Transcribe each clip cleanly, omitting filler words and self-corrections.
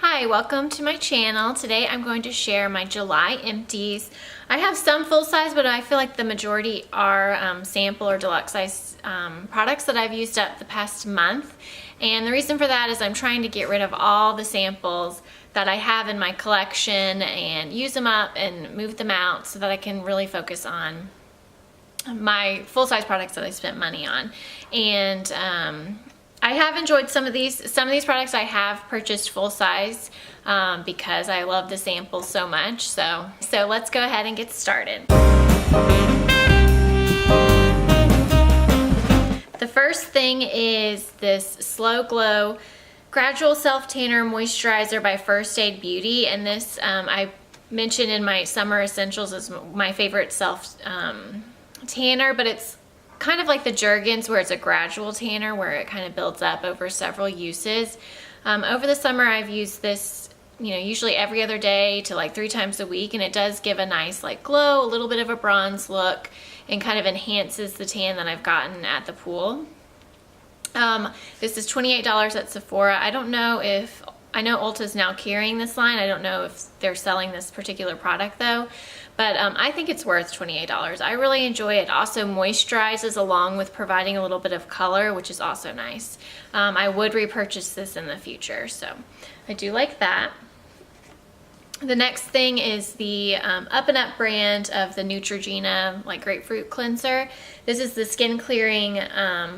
Hi, welcome to my channel. Today I'm going to share my July empties. I have some full size, but I feel like the majority are sample or deluxe size products that I've used up the past month. And the reason for that is I'm trying to get rid of all the samples that I have in my collection and use them up and move them out so that I can really focus on my full-size products that I spent money on. And I have enjoyed some of these. Some of these products I have purchased full size because I love the samples so much. So let's go ahead and get started. The first thing is this Slow Glow Gradual Self Tanner Moisturizer by First Aid Beauty, and this I mentioned in my summer essentials as my favorite self tanner, but it's kind of like the Jergens where it's a gradual tanner where it kind of builds up over several uses. Over the summer I've used this, usually every other day to like 3 times a week, and it does give a nice like glow, a little bit of a bronze look, and kind of enhances the tan that I've gotten at the pool. This is $28 at Sephora. I know Ulta's now carrying this line. I don't know if they're selling this particular product though, but I think it's worth $28. I really enjoy it. It also moisturizes along with providing a little bit of color, which is also nice. I would repurchase this in the future, so I do like that. The next thing is the Up and Up brand of the Neutrogena like grapefruit cleanser. This is the skin clearing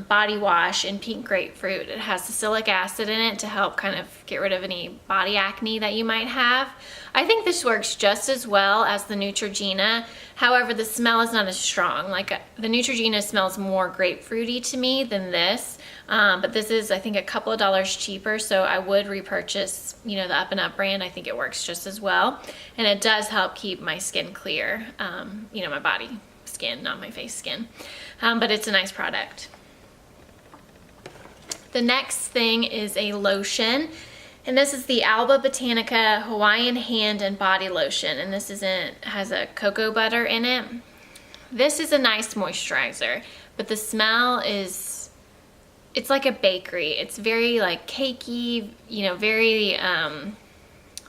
body wash in pink grapefruit. It has salicylic acid in it to help kind of get rid of any body acne that you might have. I think this works just as well as the Neutrogena. However, the smell is not as strong. Like the Neutrogena smells more grapefruity to me than this. But this is, I think, a couple of dollars cheaper, so I would repurchase, the Up and Up brand. I think it works just as well, and it does help keep my skin clear, my body skin, not my face skin, but it's a nice product. The next thing is a lotion, and this is the Alba Botanica Hawaiian Hand and Body Lotion, and this has a cocoa butter in it. This is a nice moisturizer, but the smell it's like a bakery. It's very like cakey, very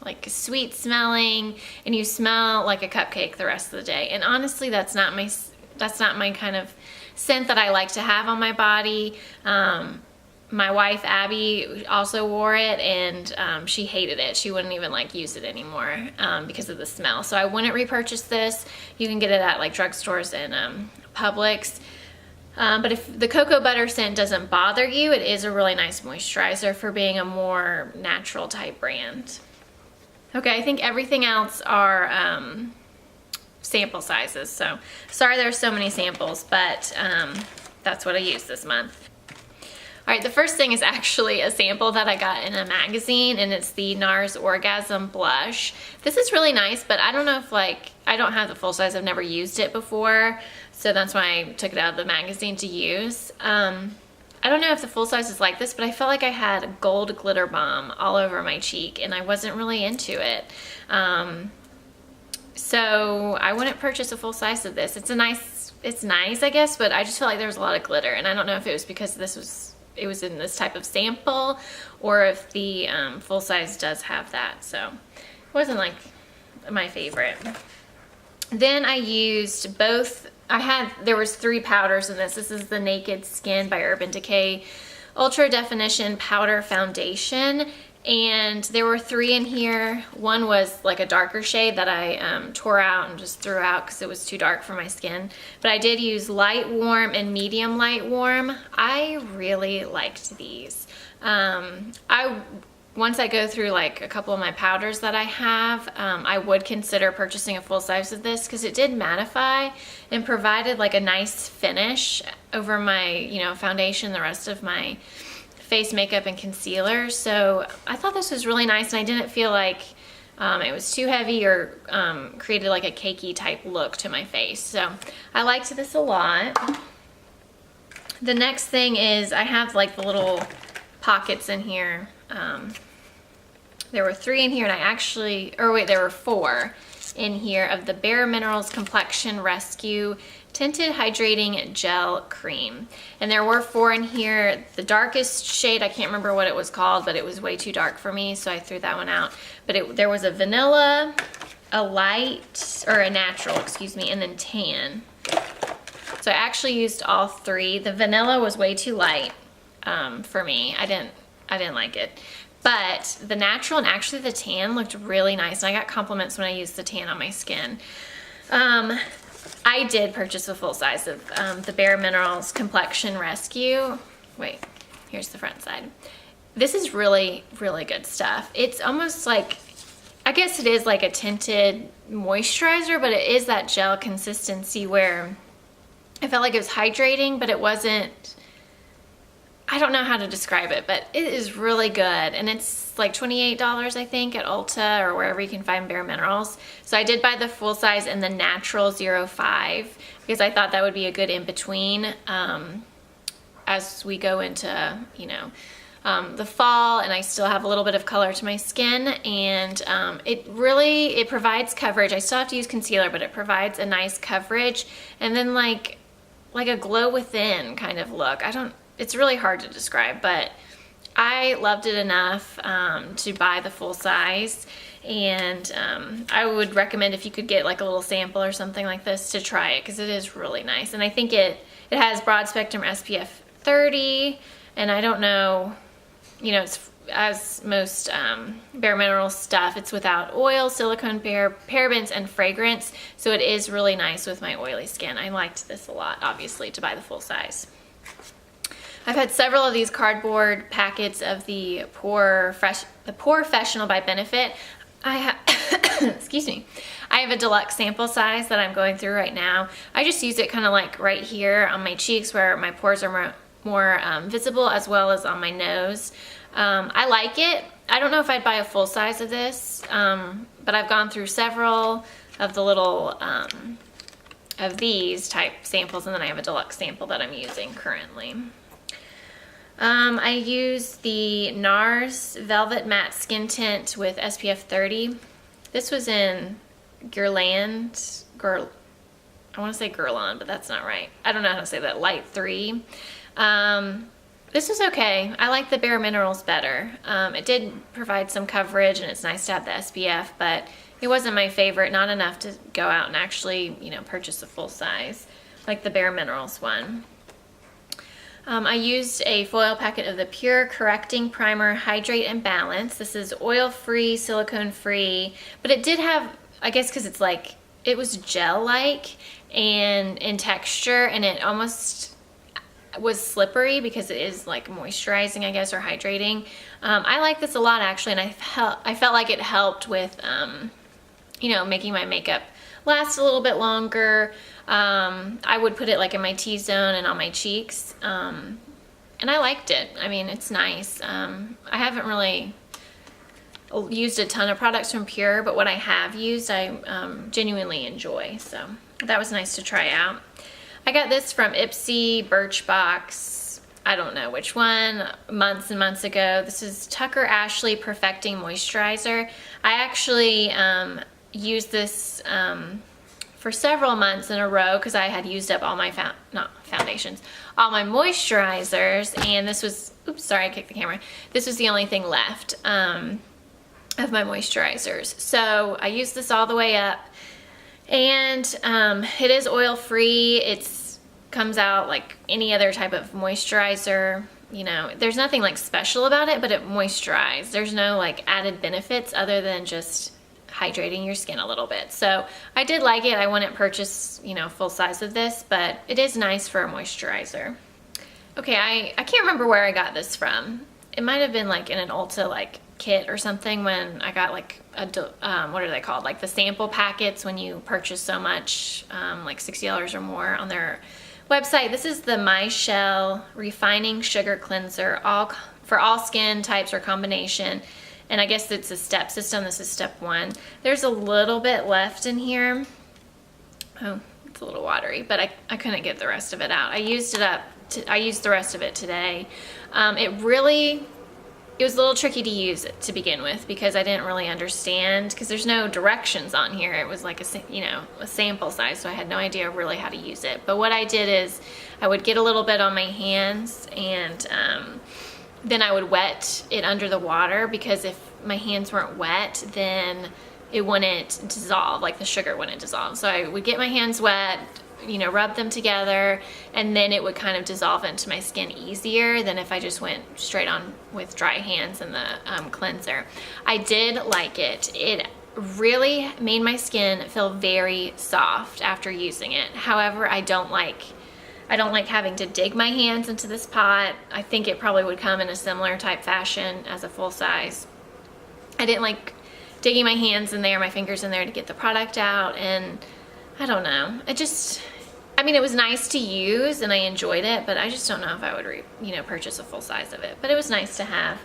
like sweet smelling, and you smell like a cupcake the rest of the day. And honestly, that's not my kind of scent that I like to have on my body. My wife Abby also wore it, and she hated it. She wouldn't even like use it anymore because of the smell. So I wouldn't repurchase this. You can get it at like drugstores and Publix. But if the cocoa butter scent doesn't bother you, it is a really nice moisturizer for being a more natural type brand. Okay, I think everything else are sample sizes. So sorry there's so many samples, but that's what I used this month. All right, the first thing is actually a sample that I got in a magazine, and it's the NARS Orgasm Blush. This is really nice, but I don't know if I don't have the full size. I've never used it before, so that's why I took it out of the magazine to use. I don't know if the full size is like this, but I felt like I had a gold glitter bomb all over my cheek, and I wasn't really into it. So I wouldn't purchase a full size of this. It's nice, I guess, but I just feel like there was a lot of glitter, and I don't know if it was because it was in this type of sample, or if the full size does have that. So it wasn't like my favorite. Then I used both. There was 3 powders in this. This is the Naked Skin by Urban Decay Ultra Definition Powder Foundation, and there were 3 in here. One was like a darker shade that I tore out and just threw out because it was too dark for my skin. But I did use Light Warm and Medium Light Warm. I really liked these. Once I go through like a couple of my powders that I have, I would consider purchasing a full size of this because it did mattify and provided like a nice finish over my, foundation, the rest of my face makeup and concealer. So I thought this was really nice, and I didn't feel like it was too heavy or created like a cakey type look to my face. So I liked this a lot. The next thing is I have like the little pockets in here. There were 3 in here, and there were 4 in here of the Bare Minerals Complexion Rescue Tinted Hydrating Gel Cream. And there were 4 in here. The darkest shade, I can't remember what it was called, but it was way too dark for me, so I threw that one out. But there was a vanilla, a light, or a natural, excuse me, and then tan. So I actually used all 3. The vanilla was way too light for me. I didn't like it. But the natural and actually the tan looked really nice. And I got compliments when I used the tan on my skin. I did purchase a full size of the Bare Minerals Complexion Rescue. Wait, here's the front side. This is really, really good stuff. It's almost like, I guess it is like a tinted moisturizer, but it is that gel consistency where I felt like it was hydrating, but it wasn't, I don't know how to describe it, but it is really good. And it's like $28, I think, at Ulta or wherever you can find Bare Minerals. So I did buy the full size and the natural 05 because I thought that would be a good in-between as we go into, you know, the fall, and I still have a little bit of color to my skin, and it provides coverage. I still have to use concealer, but it provides a nice coverage, and then like a glow within kind of look. It's really hard to describe, but I loved it enough to buy the full size, and I would recommend if you could get like a little sample or something like this to try it, because it is really nice. And I think it has broad spectrum SPF 30, and I don't know, you know, it's, as most Bare Minerals stuff, it's without oil, silicone, parabens, and fragrance, so it is really nice with my oily skin. I liked this a lot, obviously, to buy the full size. I've had several of these cardboard packets of the Professional by Benefit. I have, excuse me, I have a deluxe sample size that I'm going through right now. I just use it kind of like right here on my cheeks where my pores are more visible, as well as on my nose. I like it. I don't know if I'd buy a full size of this, but I've gone through several of the little of these type samples, and then I have a deluxe sample that I'm using currently. I use the NARS Velvet Matte Skin Tint with SPF 30. This was in Guerlain, I want to say Guerlain, but that's not right. I don't know how to say that, Light 3. This was okay. I like the Bare Minerals better. It did provide some coverage, and it's nice to have the SPF, but it wasn't my favorite, not enough to go out and actually, you know, purchase a full size, like the Bare Minerals one. I used a foil packet of the Pure Correcting Primer Hydrate and Balance. This is oil-free, silicone-free, but it did have, I guess because it's like, it was gel-like and in texture, and it almost was slippery because it is like moisturizing, I guess, or hydrating. I like this a lot, actually, and I felt like it helped with, you know, making my makeup last a little bit longer. I would put it like in my T-zone and on my cheeks, and I liked it. I mean, it's nice. I haven't really used a ton of products from Pure, but what I have used, I genuinely enjoy, so that was nice to try out. I got this from Ipsy, Birchbox, I don't know which one, months and months ago. This is Tucker Ashley Perfecting Moisturizer. I actually used this for several months in a row because I had used up all my all my moisturizers, and this was, oops, sorry, I kicked the camera. This was the only thing left of my moisturizers. So I used this all the way up, and it is oil-free. It comes out like any other type of moisturizer. You know, there's nothing like special about it, but it moisturizes. There's no like added benefits other than just hydrating your skin a little bit. So I did like it. I wouldn't purchase, you know, full size of this, but it is nice for a moisturizer. Okay, I can't remember where I got this from. It might have been like in an Ulta like kit or something when I got like a, what are they called? Like the sample packets when you purchase so much, like $60 or more on their website. This is the My Shell Refining Sugar Cleanser, for all skin types or combination. And I guess it's a step system. This is step 1. There's a little bit left in here. Oh, it's a little watery, but I couldn't get the rest of it out. I used it up. I used the rest of it today. It it was a little tricky to use to begin with because I didn't really understand, because there's no directions on here. It was like a sample size, so I had no idea really how to use it. But what I did is I would get a little bit on my hands, and then I would wet it under the water, because if my hands weren't wet, then it wouldn't dissolve, like the sugar wouldn't dissolve. So I would get my hands wet, rub them together, and then it would kind of dissolve into my skin easier than if I just went straight on with dry hands in the cleanser. I did like it. It really made my skin feel very soft after using it. However, I don't like having to dig my hands into this pot. I think it probably would come in a similar type fashion as a full size. I didn't like digging my hands in there, my fingers in there to get the product out, and I don't know. It was nice to use and I enjoyed it, but I just don't know if I would purchase a full size of it. But it was nice to have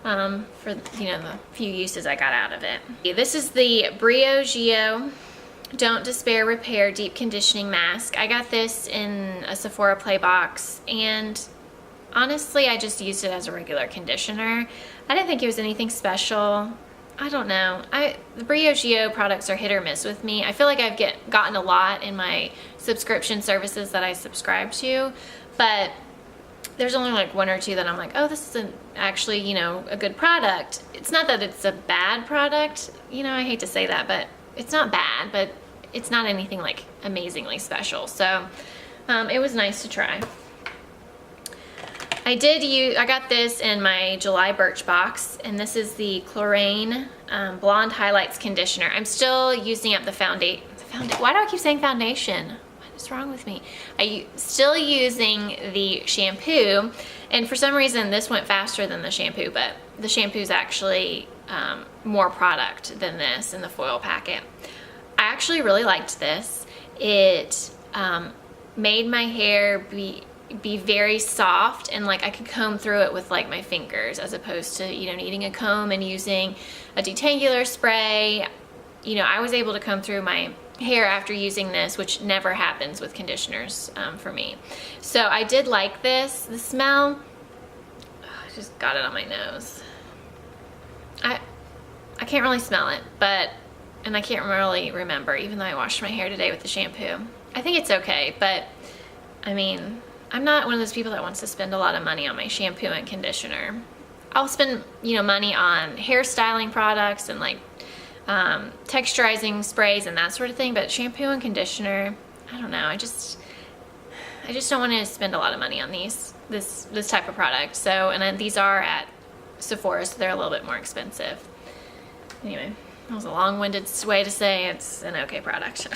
for the few uses I got out of it. This is the xoxo Don't Despair Repair Deep Conditioning Mask. I got this in a Sephora Play box, and honestly, I just used it as a regular conditioner. I didn't think it was anything special. I don't know. The xoxo products are hit or miss with me. I feel like I've gotten a lot in my subscription services that I subscribe to, but there's only like one or two that I'm like, oh, this is actually, a good product. It's not that it's a bad product. I hate to say that, but it's not bad, but it's not anything like amazingly special. So it was nice to try. I got this in my July Birch box, and this is the Chlorane Blonde Highlights Conditioner. I'm still using up the foundation. Why do I keep saying foundation? What is wrong with me? I'm still using the shampoo, and for some reason this went faster than the shampoo, but the shampoo is actually more product than this in the foil packet. I actually really liked this. It made my hair be very soft, and like I could comb through it with like my fingers, as opposed to needing a comb and using a detangler spray. I was able to comb through my hair after using this, which never happens with conditioners for me. So I did like this. The smell, I just got it on my nose. I can't really smell it, and I can't really remember, even though I washed my hair today with the shampoo. I think it's okay, but I'm not one of those people that wants to spend a lot of money on my shampoo and conditioner. I'll spend, money on hairstyling products and like texturizing sprays and that sort of thing, but shampoo and conditioner, I don't know. I just don't want to spend a lot of money on this type of product. So, and then these are at Sephora, so they're a little bit more expensive. Anyway, that was a long-winded way to say it's an okay product.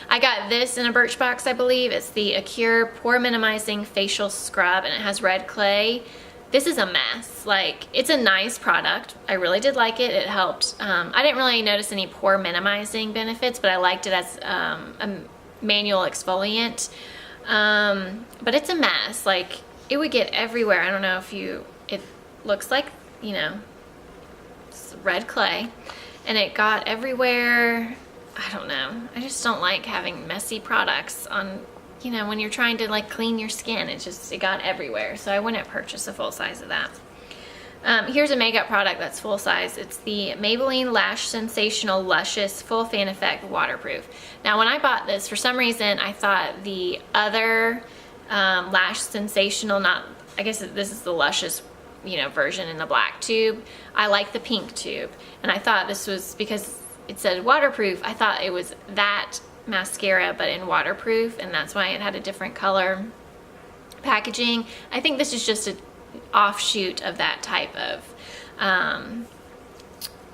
I got this in a Birch box, I believe. It's the Acure Pore Minimizing Facial Scrub, and it has red clay. This is a mess. Like, it's a nice product. I really did like it. It helped. I didn't really notice any pore minimizing benefits, but I liked it as a manual exfoliant. But it's a mess. Like, it would get everywhere. I don't know if it looks like, it's red clay, and it got everywhere. I don't know. I just don't like having messy products on, when you're trying to like clean your skin. It got everywhere. So I wouldn't purchase a full size of that. Here's a makeup product that's full size. It's the Maybelline Lash Sensational Luscious Full Fan Effect Waterproof. Now when I bought this, for some reason I thought the other Lash Sensational, I guess this is the Luscious version in the black tube. I like the pink tube, and I thought this was because it said waterproof. I thought it was that mascara but in waterproof, and that's why it had a different color packaging. I think this is just an offshoot of that type of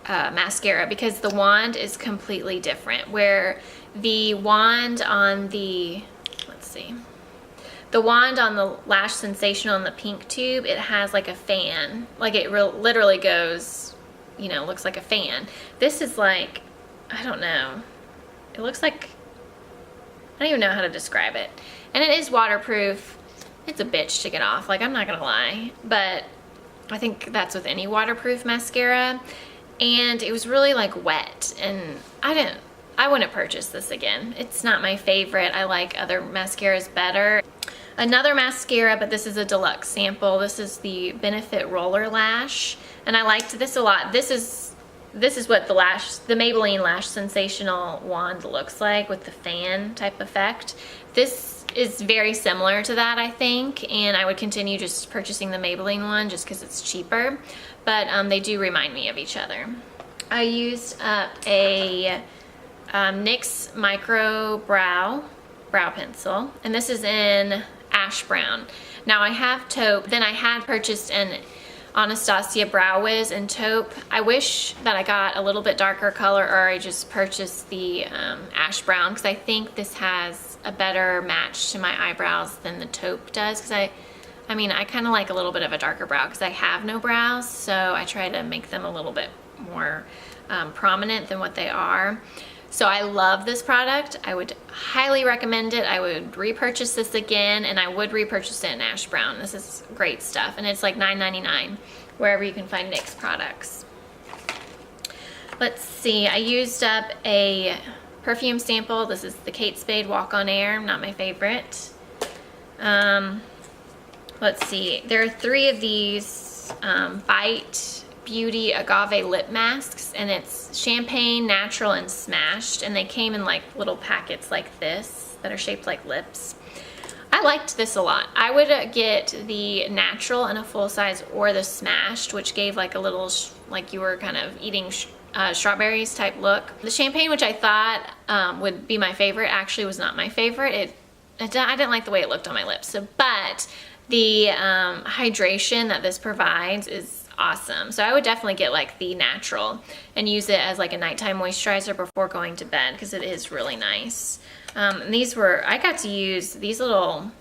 mascara, because the wand is completely different. Where the wand on the, the wand on the Lash Sensational in the pink tube, it has like a fan. Like it literally goes, looks like a fan. This is like, I don't know. It looks like, I don't even know how to describe it. And it is waterproof. It's a bitch to get off, like, I'm not gonna lie. But I think that's with any waterproof mascara. And it was really like wet, and I wouldn't purchase this again. It's not my favorite. I like other mascaras better. Another mascara, but this is a deluxe sample. This is the Benefit Roller Lash, and I liked this a lot. This is what the Maybelline Lash Sensational wand looks like with the fan type effect. This is very similar to that, I think, and I would continue just purchasing the Maybelline one just because it's cheaper, but they do remind me of each other. I used up a NYX Micro Brow Pencil, and this is in Ash Brown. Now I have taupe, then I had purchased an Anastasia Brow Wiz in taupe. I wish that I got a little bit darker color, or I just purchased the Ash Brown, because I think this has a better match to my eyebrows than the taupe does, because I mean, I kind of like a little bit of a darker brow because I have no brows, so I try to make them a little bit more prominent than what they are. So I love this product. I would highly recommend it. I would repurchase this again, and I would repurchase it in Ash Brown. This is great stuff, and it's like $9.99 wherever you can find NYX products. Let's see, I used up a perfume sample. This is the Kate Spade Walk on Air, not my favorite. Let's see, there are 3 of these Bite Beauty Agave lip masks, and it's champagne, natural, and smashed, and they came in like little packets like this that are shaped like lips. I liked this a lot. I would get the natural in a full size or the smashed, which gave like a little like you were kind of eating strawberries type look. The champagne, which I thought would be my favorite, actually was not my favorite. I didn't like the way it looked on my lips. So, but the hydration that this provides is awesome. So I would definitely get like the natural and use it as like a nighttime moisturizer before going to bed, because it is really nice. And I got to use these little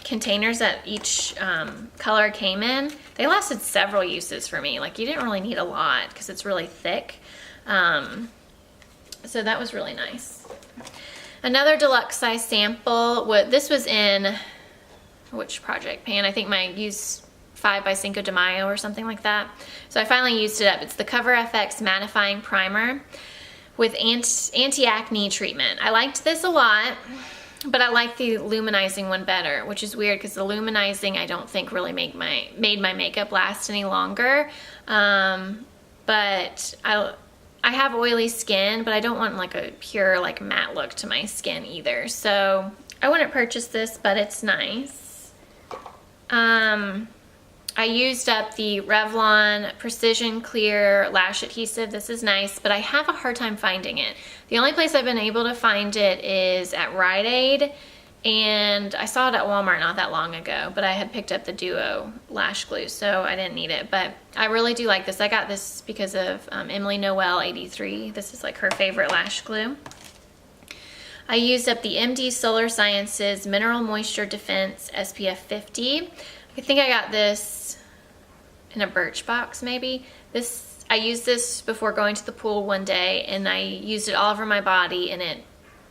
containers that each color came in. They lasted several uses for me. Like, you didn't really need a lot because it's really thick. So that was really nice. Another deluxe size sample. This was in which project pan? I think my Use 5 by Cinco de Mayo or something like that. So I finally used it up. It's the Cover FX Mattifying Primer with anti-acne treatment. I liked this a lot, but I like the luminizing one better, which is weird because the luminizing I don't think really made my makeup last any longer. But I have oily skin, but I don't want like a pure like matte look to my skin either. So I wouldn't purchase this, but it's nice. I used up the Revlon Precision Clear Lash Adhesive. This is nice, but I have a hard time finding it. The only place I've been able to find it is at Rite Aid, and I saw it at Walmart not that long ago, but I had picked up the Duo Lash Glue, so I didn't need it. But I really do like this. I got this because of Emily Noel 83. This is like her favorite lash glue. I used up the Empties Solar Sciences Mineral Moisture Defense SPF 50. I think I got this in a Birchbox maybe. I used this before going to the pool one day, and I used it all over my body, and it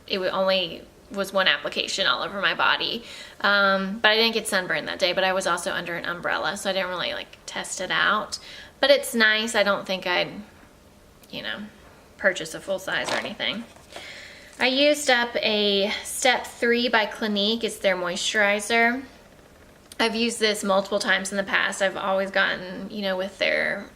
only was one application all over my body. But I didn't get sunburned that day, but I was also under an umbrella, so I didn't really like test it out. But it's nice. I don't think I'd, purchase a full size or anything. I used up a Step 3 by Clinique. It's their moisturizer. I've used this multiple times in the past. I've always gotten, with their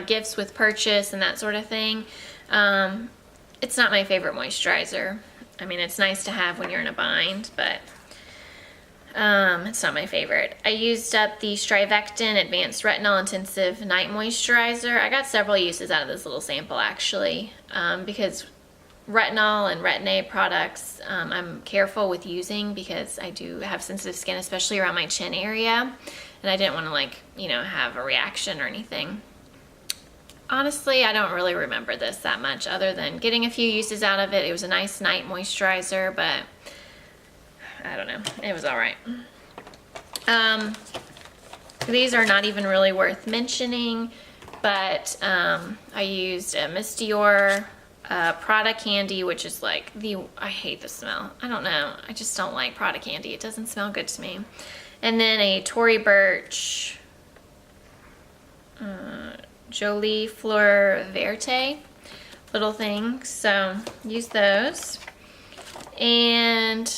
gifts with purchase and that sort of thing. It's not my favorite moisturizer. I mean, it's nice to have when you're in a bind, but it's not my favorite. I used up the Strivectin Advanced Retinol Intensive Night Moisturizer. I got several uses out of this little sample, actually, because retinol and Retin-A products I'm careful with using because I do have sensitive skin, especially around my chin area, and I didn't want to have a reaction or anything. Honestly, I don't really remember this that much other than getting a few uses out of it. It was a nice night moisturizer, but I don't know, it was all right. These are not even really worth mentioning, but I used a Miss Dior Prada candy, which is like I hate the smell. I don't know. I just don't like Prada candy. It doesn't smell good to me. And then a Tory Burch Jolie Fleur Verte little thing. So use those. And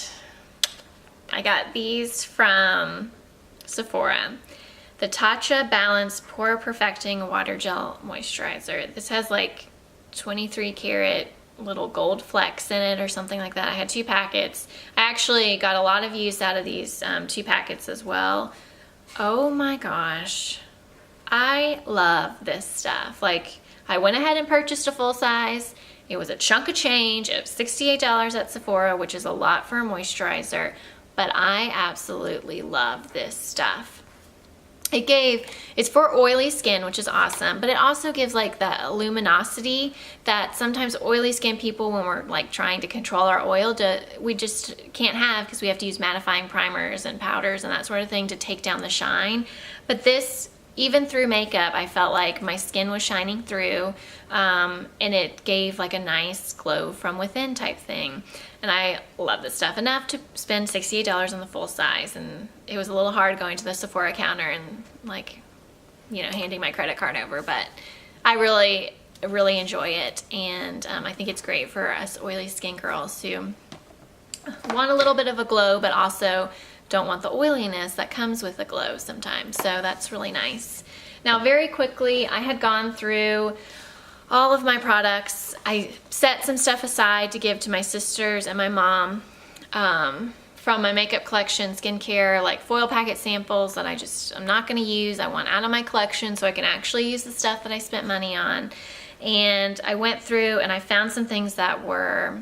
I got these from Sephora. The Tatcha Balance Pore Perfecting Water Gel Moisturizer. This has like 23 karat little gold flecks in it or something like that. I had 2 packets. I actually got a lot of use out of these 2 packets as well. Oh my gosh. I love this stuff. Like, I went ahead and purchased a full size. It was a chunk of change. It was $68 at Sephora, which is a lot for a moisturizer, but I absolutely love this stuff. It's for oily skin, which is awesome, but it also gives like that luminosity that sometimes oily skin people, when we're like trying to control our oil, we just can't have, because we have to use mattifying primers and powders and that sort of thing to take down the shine. But this, even through makeup, I felt like my skin was shining through, and it gave like a nice glow from within type thing. And I love this stuff enough to spend $68 on the full size. And it was a little hard going to the Sephora counter and like, you know, handing my credit card over, but I really enjoy it. And I think it's great for us oily skin girls who want a little bit of a glow, but also don't want the oiliness that comes with the glow sometimes. So that's really nice. Now, very quickly, I had gone through all of my products. I set some stuff aside to give to my sisters and my mom from my makeup collection, skincare, like foil packet samples that I'm not gonna use. I want out of my collection so I can actually use the stuff that I spent money on. And I went through and I found some things that were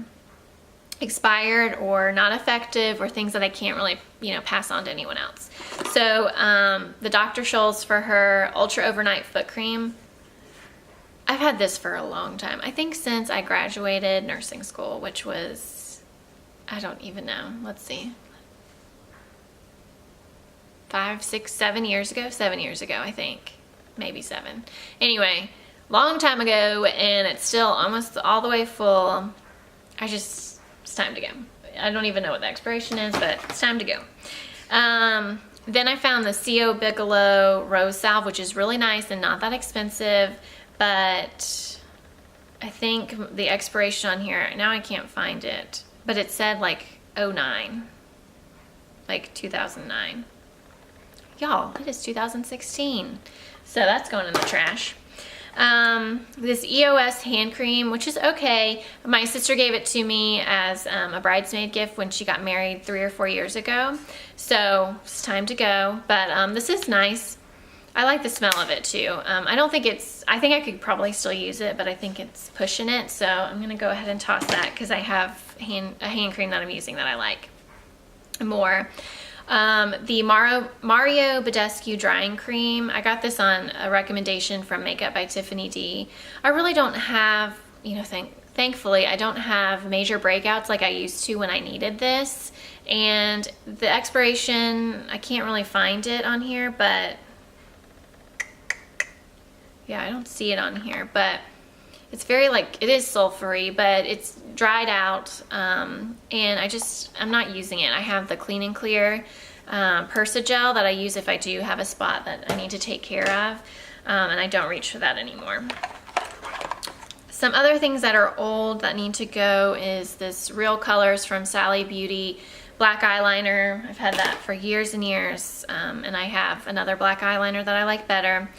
expired or not effective, or things that I can't really, you know, pass on to anyone else. So the Dr. Scholl's For Her Ultra Overnight Foot Cream, I've had this for a long time. I think since I graduated nursing school, which was, I don't even know, let's see, 5, 6, 7 years ago? 7 years ago, I think. Maybe 7. Anyway, long time ago, and it's still almost all the way full. It's time to go. I don't even know what the expiration is, but it's time to go. Then I found the CO Bigelow Rose Salve, which is really nice and not that expensive, but I think the expiration on here, now I can't find it, but it said like 09, like 2009. Y'all, it is 2016, so that's going in the trash. This EOS hand cream, which is okay. My sister gave it to me as a bridesmaid gift when she got married 3 or 4 years ago. So it's time to go. But this is nice. I like the smell of it too. I think I could probably still use it, but I think it's pushing it. So I'm gonna go ahead and toss that because I have a hand cream that I'm using that I like more. The Mario Badescu Drying Cream. I got this on a recommendation from Makeup by Tiffany D. I really don't have, you know, thankfully, I don't have major breakouts like I used to when I needed this. And the expiration, I can't really find it on here, but yeah, I don't see it on here, but it's very like, it is sulfury, but it's dried out, and I'm not using it. I have the Clean and Clear Persa-Gel that I use if I do have a spot that I need to take care of, and I don't reach for that anymore. Some other things that are old that need to go is this Real Colors from Sally Beauty black eyeliner. I've had that for years and years, and I have another black eyeliner that I like better.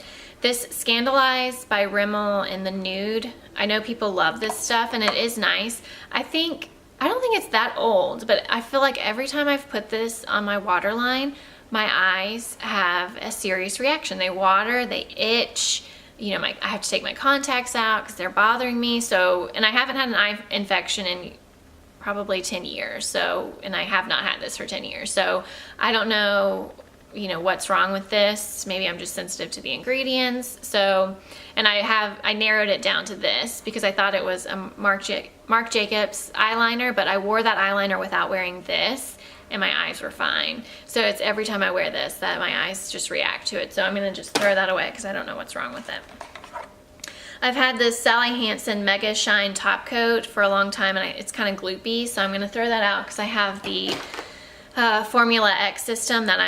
This Scandalized by Rimmel in the nude. I know people love this stuff and it is nice. I don't think it's that old, but I feel like every time I've put this on my waterline, my eyes have a serious reaction. They water, they itch, you know, I have to take my contacts out because they're bothering me. So, and I haven't had an eye infection in probably 10 years. So, and I have not had this for 10 years. So I don't know, you know, what's wrong with this. Maybe I'm just sensitive to the ingredients. So, and I narrowed it down to this because I thought it was a Marc Jacobs eyeliner, but I wore that eyeliner without wearing this and my eyes were fine. So it's every time I wear this that my eyes just react to it. So I'm gonna just throw that away because I don't know what's wrong with it. I've had this Sally Hansen Mega Shine Top Coat for a long time and it's kind of gloopy, so I'm gonna throw that out because I have the Formula X system that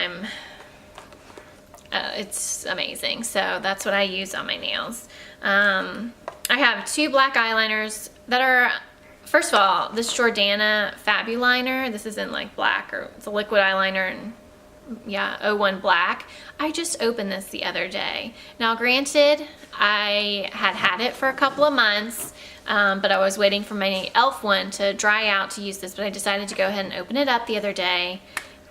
it's amazing. So that's what I use on my nails. I have 2 black eyeliners that are first of all, this Jordana Fabuliner, this is in like black, or it's a liquid eyeliner, and yeah, 01 black. I just opened this the other day. Now granted, I had it for a couple of months, but I was waiting for my e.l.f. one to dry out to use this, but I decided to go ahead and open it up the other day.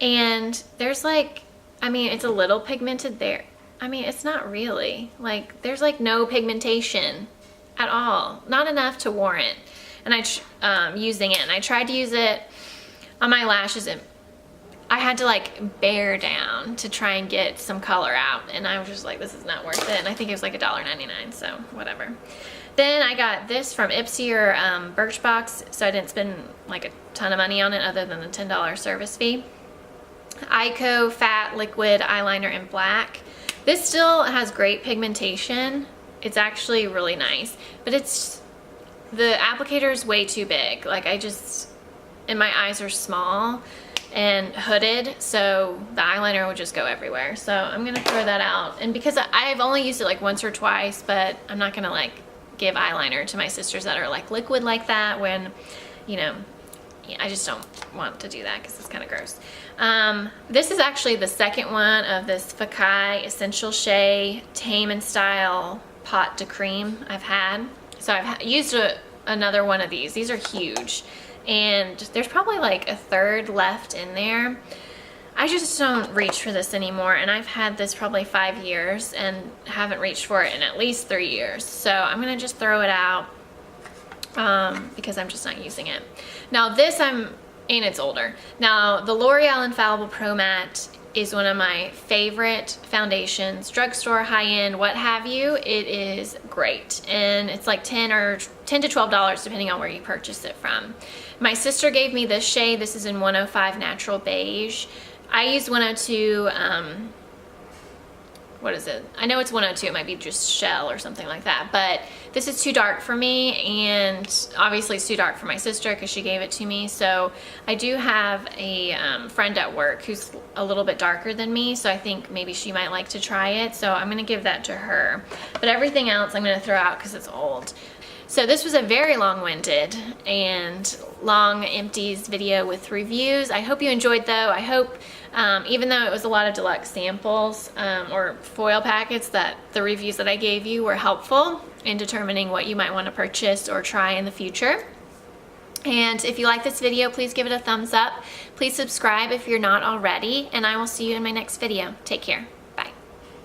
And there's like, I mean, it's a little pigmented there. I mean, it's not really. Like, there's like no pigmentation at all. Not enough to warrant. And using it, and I tried to use it on my lashes, and I had to like bear down to try and get some color out, and I was just like, this is not worth it. And I think it was like $1.99, so whatever. Then I got this from Ipsy or Birchbox, so I didn't spend like a ton of money on it other than the $10 service fee. Ico Fat Liquid Eyeliner in black. This still has great pigmentation. It's actually really nice, but the applicator is way too big. Like, and my eyes are small and hooded, so the eyeliner would just go everywhere. So I'm gonna throw that out. And because I've only used it like once or twice, but I'm not gonna like give eyeliner to my sisters that are like liquid like that, when, you know, I just don't want to do that because it's kind of gross. This is actually the second one of this Fakai Essential Shea Tame and Style Pot de Cream I've had. So I've used another one of these. These are huge, and there's probably like a third left in there. I just don't reach for this anymore, and I've had this probably 5 years and haven't reached for it in at least 3 years. So I'm gonna just throw it out because I'm just not using it. Now this and it's older. Now the L'Oreal Infallible Pro Matte is one of my favorite foundations, drugstore, high-end, what have you. It is great, and it's like $10 to $12 depending on where you purchase it from. My sister gave me this shade. This is in 105 Natural Beige. I used 102, what is it? I know it's 102, it might be just Shell or something like that, but this is too dark for me, and obviously it's too dark for my sister because she gave it to me. So I do have a friend at work who's a little bit darker than me, so I think maybe she might like to try it, so I'm gonna give that to her. But everything else I'm gonna throw out because it's old. So this was a very long-winded and long Empties video with reviews. I hope you enjoyed though. I hope, even though it was a lot of deluxe samples or foil packets, that the reviews that I gave you were helpful in determining what you might want to purchase or try in the future. And if you like this video, please give it a thumbs up. Please subscribe if you're not already, and I will see you in my next video. Take care.